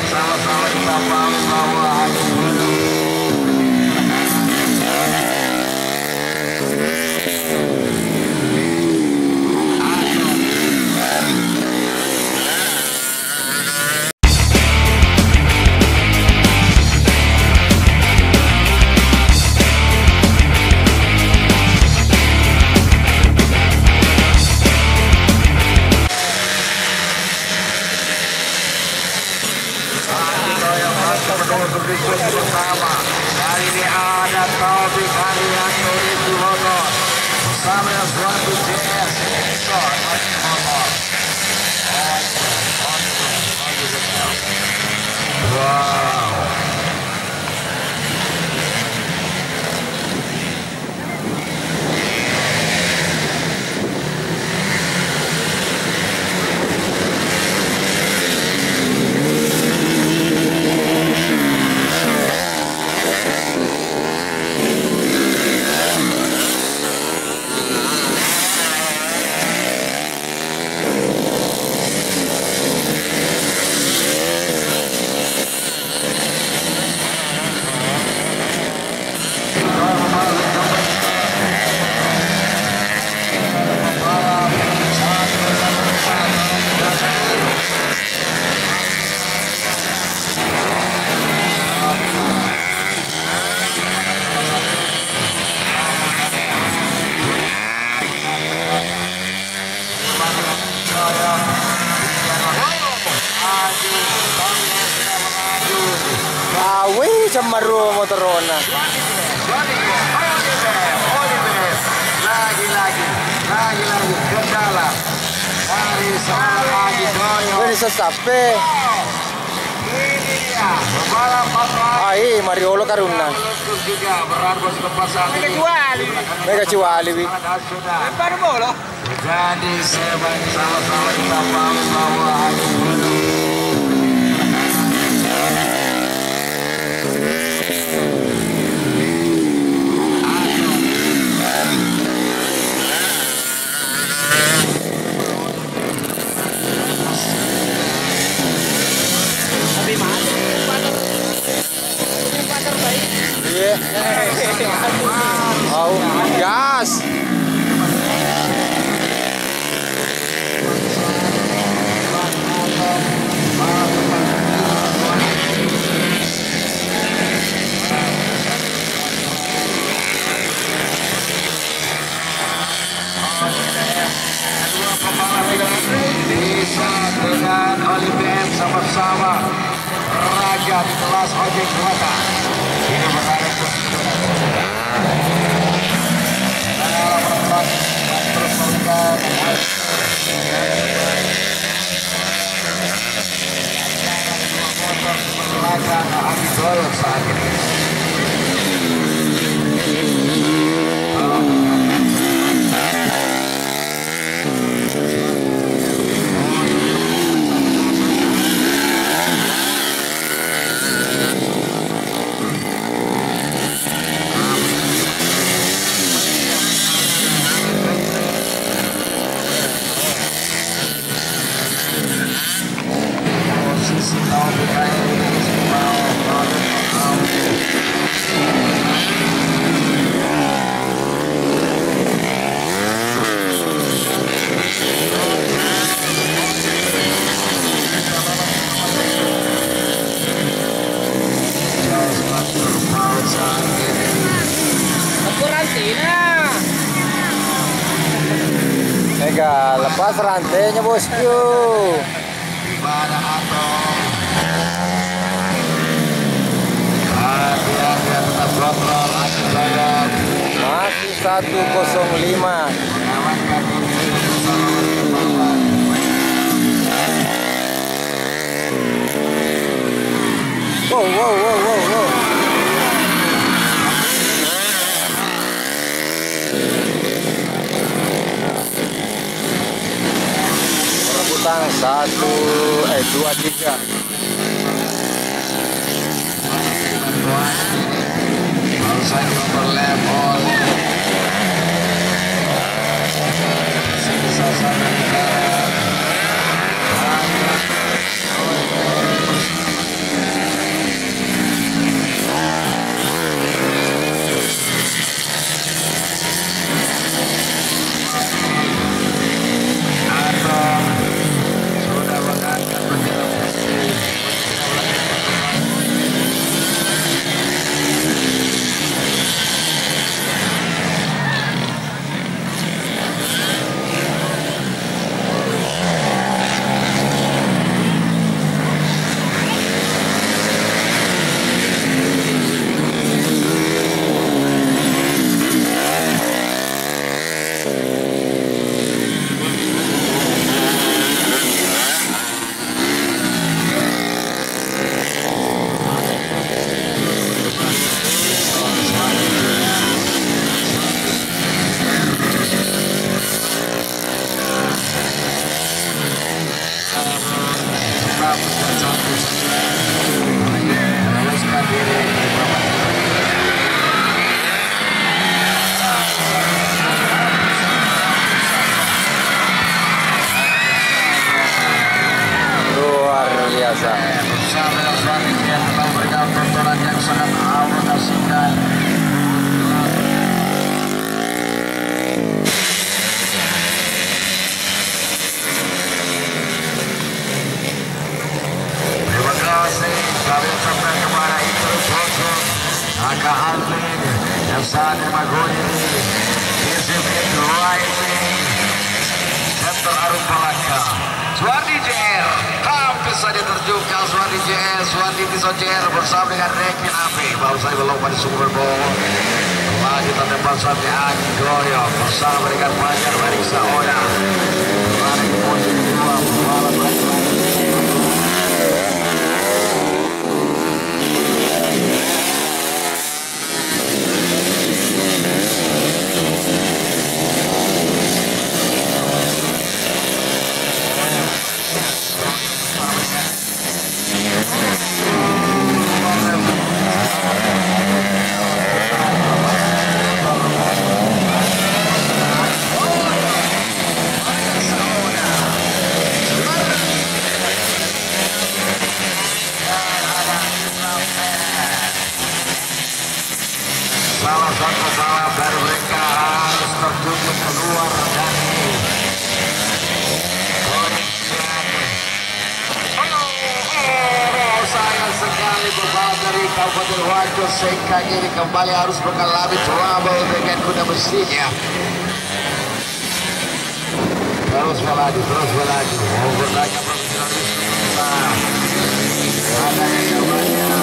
sama-sama kita pahami bahwa bersama. Kali ini ada Taufik Hadian Nuri Hono bersama yang suatu JS wow. Awi cemaro motorona. Lagi ke dalam. Dari sana lagi doyong. Ini sesape. Ini dia pembalap Ai Mariolo Karuna. juga berarbos ke pasar. Mega Ciwali wi. Baru bolo. Jadi sama-sama kita pahami bahwa Oh, gas. bisa dengan Olivier sama-sama raja di kelas ojek kota. Ini berada terus melihat motor Abidol saat ini. Mega lepas rantainya bosku. Masih 105. Wow. Perebutan 2-3. biasa. Bersama dengan Suami yang telah memberikan tontonan yang sangat awet asingkan. Terima kasih. Kami ucapkan kepada Ibu Jojo, Kakak Alvin, yang saat Magoni, Disipin Riding, Center Arun Palaka, Suwardi JR, hampir saja terjungkal Suwardi JR, Suwardi Tiso JR bersama dengan Rekin Api, baru saja berlomba di Super Bowl. Kelanjutan depan Suwardi Agi Goyo bersama dengan Fajar Bariksa Oda. Lari ke posisi 2, pembalap laki-laki. Salah satu balap dari mereka harus terjun keluar dari sayang sekali pembalap dari Kabupaten Wajo Sengkang ini kembali harus mengalami trouble dengan kuda mesinnya. Terus melaju mau bertanya profesionalis ada yang banyak.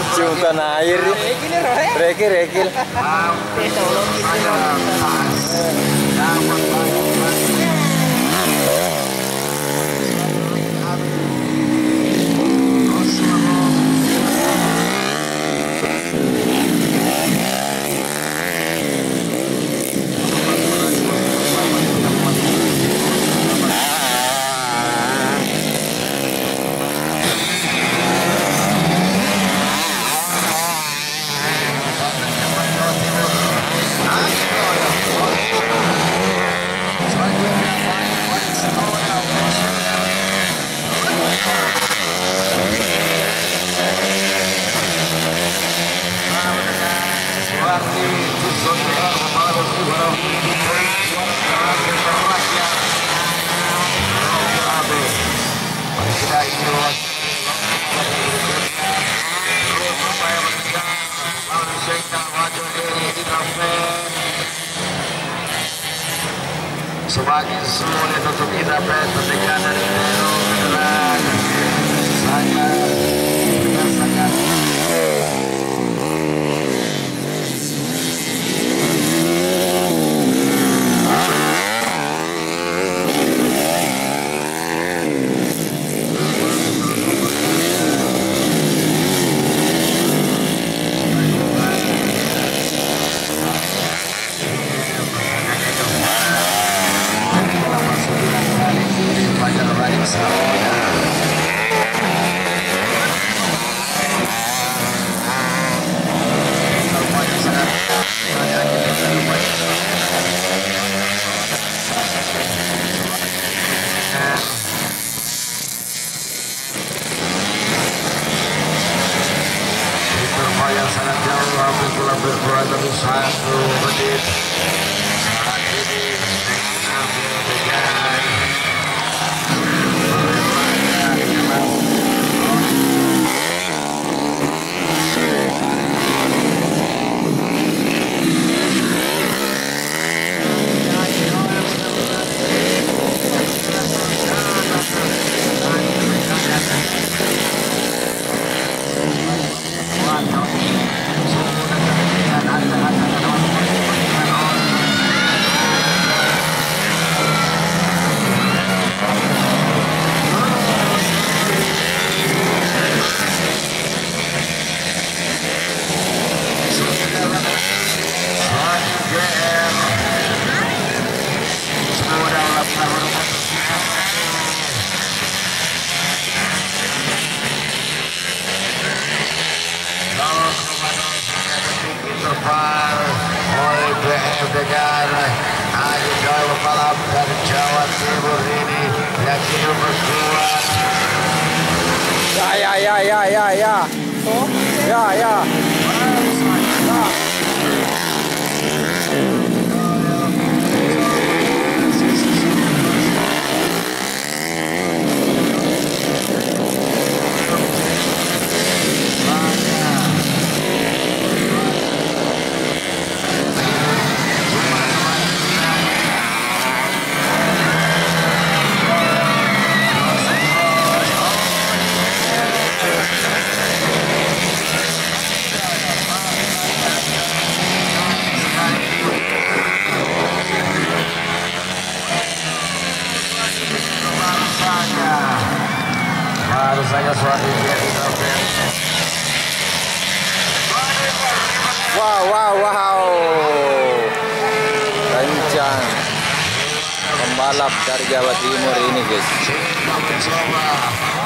Cium tanah air. Rekil. Semakin sulit untuk kita mendekat dari kendaraan sangat sangat jauh, hampir telah berkurang dari 1 menit. Saat ini dengan dengan Ayo pembalap dari Jawa Timur ini yang kini berkuat. Ya. Baru saja suatu dia di November. Wow. Kencang. Pembalap dari Jawa Timur ini, guys. Mencoba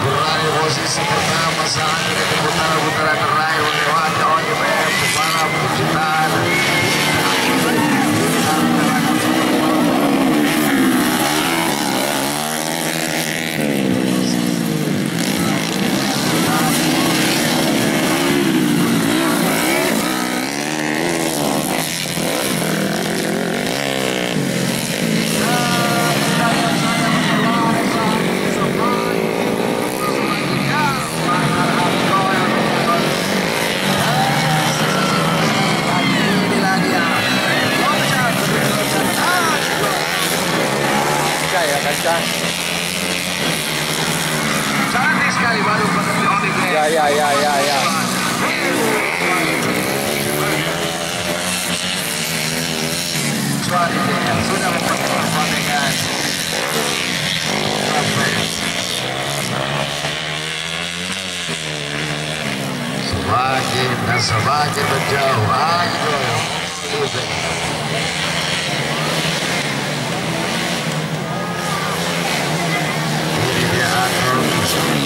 berlari posisi pertama saat ini di putaran terakhir melewati OJPM pembalap kejutan. Kencang. Cantik sekali baru berhenti OJPM. Ya. Suatu yang sudah mempertemukan dengan semakin menjauh. Ayo, ini dia Agro.